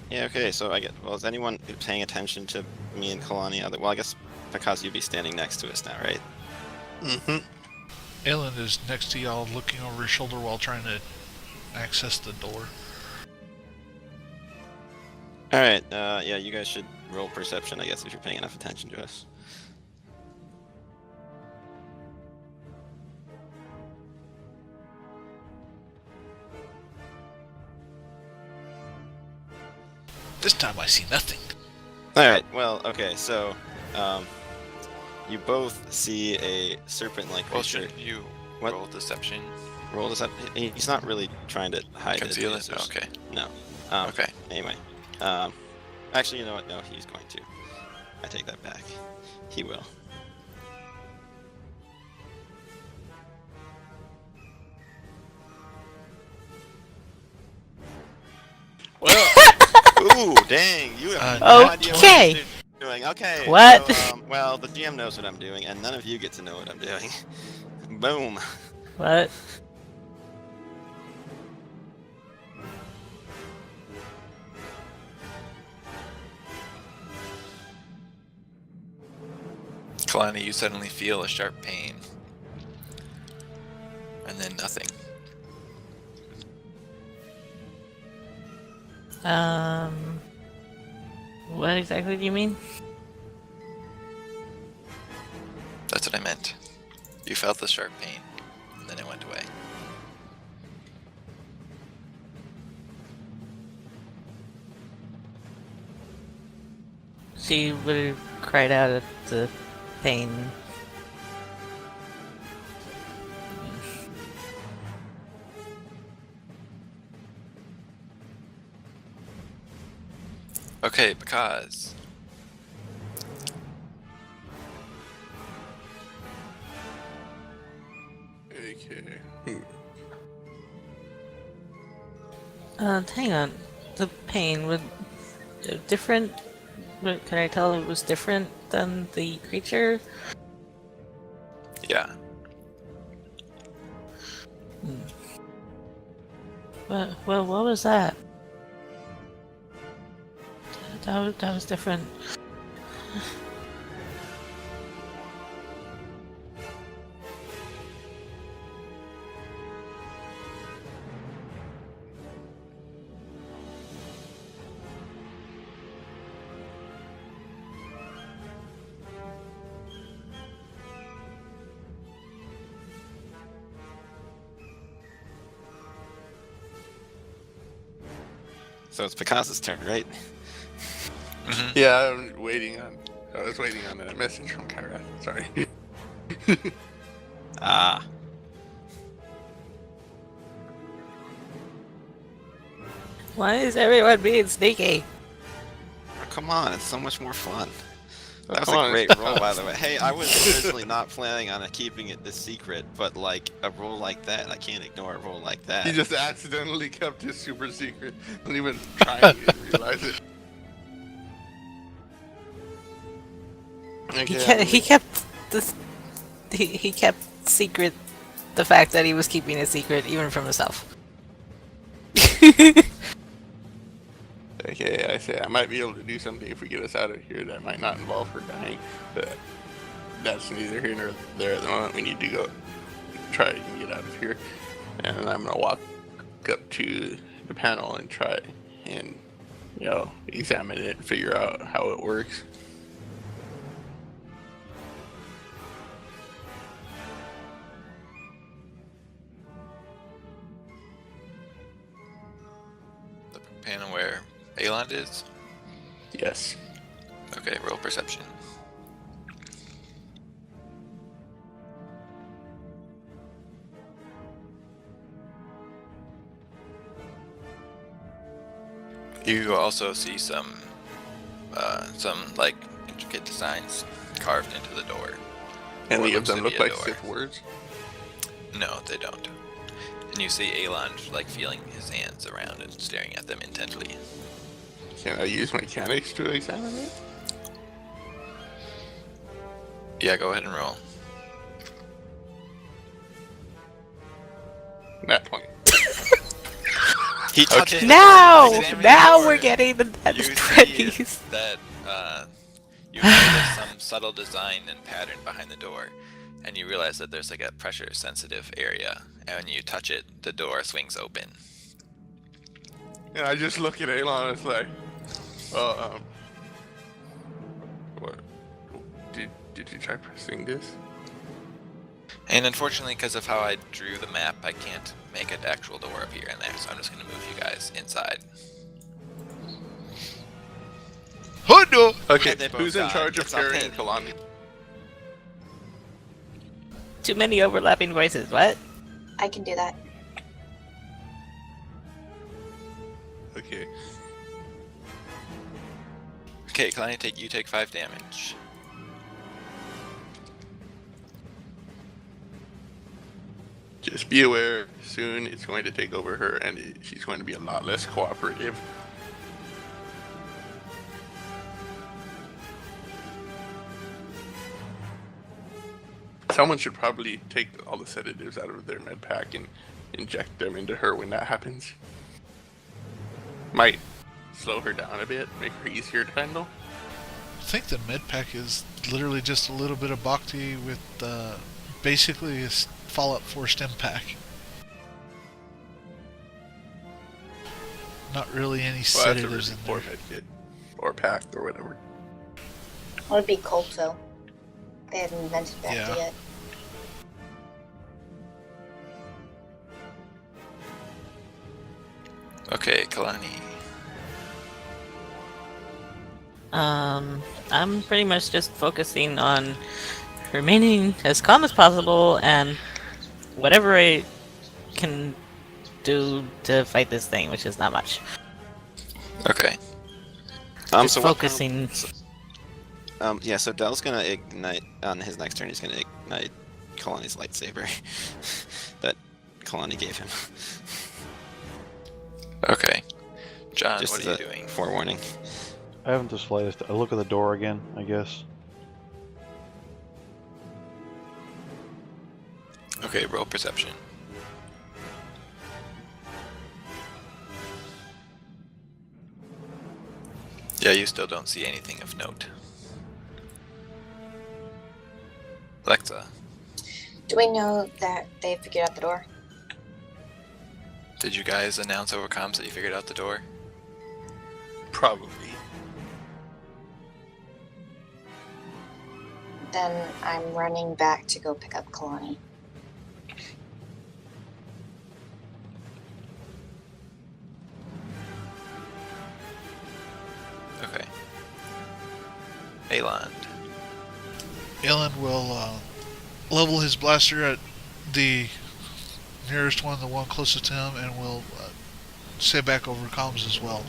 Speaker 4: Yeah, okay, so well, is anyone paying attention to me and Kalani? Well, I guess because you'd be standing next to us now, right?
Speaker 5: Mm-hmm.
Speaker 3: Aelin is next to y'all looking over his shoulder while trying to access the door.
Speaker 4: Alright, yeah, you guys should roll perception, I guess, if you're paying enough attention to us.
Speaker 3: This time I see nothing.
Speaker 4: Alright, well, okay, so, you both see a serpent-like
Speaker 1: Well,
Speaker 4: creature.
Speaker 1: should you
Speaker 4: What?
Speaker 1: roll deception?
Speaker 4: roll this up. He's not really trying to hide
Speaker 1: Conceal
Speaker 4: it.
Speaker 1: it? Okay.
Speaker 4: No.
Speaker 1: Okay.
Speaker 4: Anyway. Actually, you know what? No, he's going to. I take that back. He will.
Speaker 5: Well,
Speaker 4: Ooh, dang! You have no idea what
Speaker 7: Okay.
Speaker 4: you're doing. Okay.
Speaker 7: What?
Speaker 4: So, well, the GM knows what I'm doing, and none of you get to know what I'm doing. Boom.
Speaker 7: What?
Speaker 1: Kalani, you suddenly feel a sharp pain. And then nothing.
Speaker 7: What exactly do you mean?
Speaker 1: That's what I meant. You felt the sharp pain, and then it went away.
Speaker 7: She would have cried out at the pain.
Speaker 1: Okay, because
Speaker 5: okay.
Speaker 7: Hang on. The pain would different. Can I tell it was different than the creature?
Speaker 1: yeah,
Speaker 7: Well, what was that? That was different.
Speaker 4: So it's Picasso's turn, right?
Speaker 5: Yeah, I was waiting on a message from Kyra. Sorry.
Speaker 4: Ah.
Speaker 7: Why is everyone being sneaky?
Speaker 4: Oh, come on, it's so much more fun.
Speaker 5: Oh,
Speaker 4: That was
Speaker 5: come
Speaker 4: a
Speaker 5: on.
Speaker 4: great roll, by the way. Hey, I was originally not planning on keeping it this secret, but like a roll like that, I can't ignore a roll like that.
Speaker 5: He just accidentally kept his super secret. Didn't even try to realize it. Okay,
Speaker 7: He kept this. He kept secret the fact that he was keeping it secret even from himself.
Speaker 5: Okay, I say I might be able to do something if we get us out of here that might not involve her dying, but that's neither here nor there at the moment. We need to go try and get out of here, and I'm gonna walk up to the panel and try and examine it and figure out how it works.
Speaker 1: the panel where Aeland is.
Speaker 5: Yes.
Speaker 1: Okay, roll perception. You also see some like intricate designs carved into the door.
Speaker 5: Any
Speaker 1: Or
Speaker 5: of them
Speaker 1: looks
Speaker 5: look
Speaker 1: to be a
Speaker 5: like
Speaker 1: door.
Speaker 5: Sith words?
Speaker 1: No, they don't. And you see Aeland like feeling his hands around and staring at them intently.
Speaker 5: Can I use mechanics to examine it?
Speaker 1: Yeah, go ahead and roll.
Speaker 5: That point.
Speaker 4: He touched
Speaker 5: Okay.
Speaker 4: it.
Speaker 7: Now,
Speaker 1: Examine
Speaker 7: now
Speaker 1: the
Speaker 7: we're
Speaker 1: door.
Speaker 7: getting the
Speaker 1: You see
Speaker 7: pretties.
Speaker 1: that you notice some subtle design and pattern behind the door, and you realize that there's like a pressure-sensitive area, and when you touch it, the door swings open.
Speaker 5: And I just look at Elon and it's like, what? Did you try pressing this?
Speaker 1: And unfortunately, because of how I drew the map, I can't make an actual door up here and there, so I'm just going to move you guys inside.
Speaker 3: Oh no!
Speaker 5: Okay,
Speaker 4: They both
Speaker 5: who's in
Speaker 4: died.
Speaker 5: charge of
Speaker 4: It's not
Speaker 5: carrying
Speaker 4: pain.
Speaker 5: Kalani?
Speaker 7: Too many overlapping voices. What?
Speaker 2: I can do that.
Speaker 5: Okay.
Speaker 1: Okay, Kalani, you take 5 damage.
Speaker 5: Just be aware, soon it's going to take over her, and she's going to be a lot less cooperative. Someone should probably take all the sedatives out of their med pack and inject them into her when that happens. Might slow her down a bit, make her easier to handle.
Speaker 3: I think the med pack is literally just a little bit of Bhakti with basically a Fallout 4 stim pack. Not really any
Speaker 5: Well, that's a
Speaker 3: sedatives
Speaker 5: really
Speaker 3: in
Speaker 5: poor
Speaker 3: there.
Speaker 5: med kit. Or pack, or whatever.
Speaker 2: It would be Colto. They haven't invented that
Speaker 3: Yeah.
Speaker 2: yet.
Speaker 1: Okay, Kalani.
Speaker 7: I'm pretty much just focusing on remaining as calm as possible and whatever I can do to fight this thing, which is not much.
Speaker 1: Okay.
Speaker 7: Just
Speaker 4: So
Speaker 7: focusing.
Speaker 4: yeah, so Dell's gonna ignite on his next turn. He's gonna ignite Kalani's lightsaber that Kalani gave him.
Speaker 1: Okay. John,
Speaker 4: Just
Speaker 1: what
Speaker 4: as
Speaker 1: are
Speaker 4: a
Speaker 1: you doing?
Speaker 4: forewarning.
Speaker 6: I haven't the slightest. I look at the door again, I guess.
Speaker 1: Okay, roll perception. Yeah, you still don't see anything of note. Alexa,
Speaker 2: Do we know that they figured out the door?
Speaker 1: did you guys announce over comms that you figured out the door?
Speaker 5: Probably.
Speaker 2: Then I'm running back to go pick up Kalani.
Speaker 1: Okay. Aland.
Speaker 3: Alan will level his blaster at the nearest one, the one closest to him, and will say back over comms as well.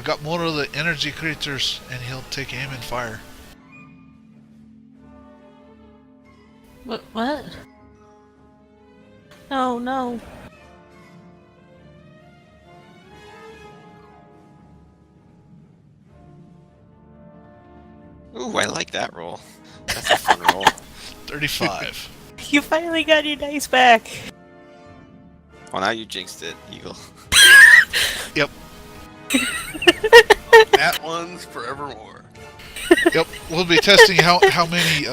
Speaker 3: Got more of the energy creatures, and he'll take aim and fire.
Speaker 7: What? No, no.
Speaker 4: Ooh, I like that roll. That's a fun roll.
Speaker 3: 35.
Speaker 7: You finally got your dice back.
Speaker 4: Well, now you jinxed it, Eagle.
Speaker 5: That one's forevermore.
Speaker 3: Yep, we'll be testing how many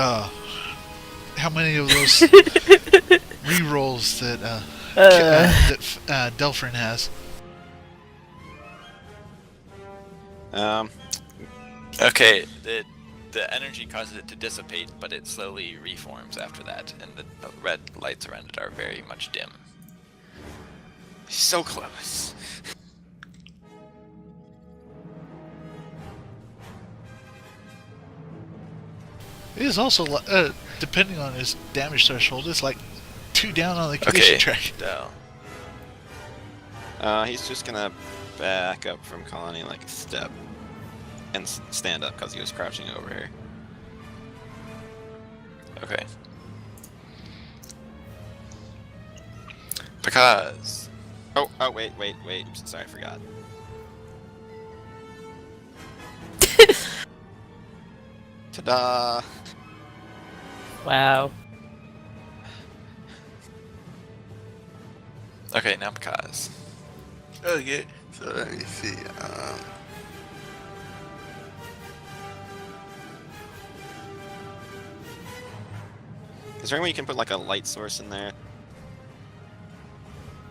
Speaker 3: of those re-rolls that Delphin has.
Speaker 1: Okay, the energy causes it to dissipate, but it slowly reforms after that, and the red lights around it are very much dim.
Speaker 4: So close.
Speaker 3: It is also, depending on his damage threshold, it's like 2 down on the condition
Speaker 1: Okay,
Speaker 3: track.
Speaker 1: Del.
Speaker 4: He's just gonna back up from Kalani like a step and stand up because he was crouching over here.
Speaker 1: Okay. Because
Speaker 4: Oh, wait. Sorry, I forgot. Ta-da!
Speaker 7: Wow.
Speaker 1: okay, now because
Speaker 5: Okay, so let me see.
Speaker 4: Is there any way you can put like a light source in there?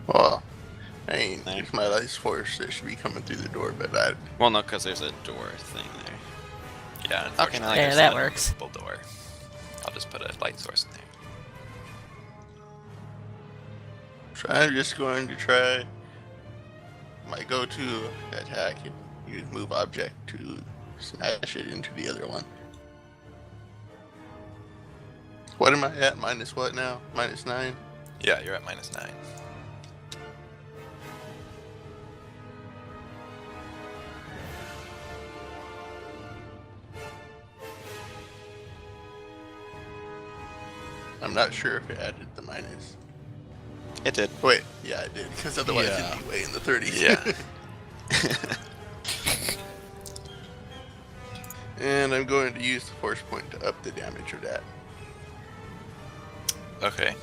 Speaker 5: Well, I ain't
Speaker 4: There.
Speaker 5: use my light force that should be coming through the door, but I
Speaker 4: Well, no, because there's a door thing there.
Speaker 1: yeah,
Speaker 4: Okay,
Speaker 1: unfortunately,
Speaker 4: now I
Speaker 7: Yeah,
Speaker 1: there's
Speaker 7: that
Speaker 1: a
Speaker 7: works.
Speaker 1: double door. I'll just put a light source in there.
Speaker 5: so I'm just going to try my go-to attack and use move object to smash it into the other one. What am I at? Minus what now? -9?
Speaker 1: Yeah, you're at -9.
Speaker 5: I'm not sure if it added the minus.
Speaker 4: It did.
Speaker 5: Wait, yeah, it did, because otherwise
Speaker 3: Yeah.
Speaker 5: it'd be way in the 30s.
Speaker 1: Yeah.
Speaker 5: And I'm going to use the force point to up the damage of that.
Speaker 1: Okay.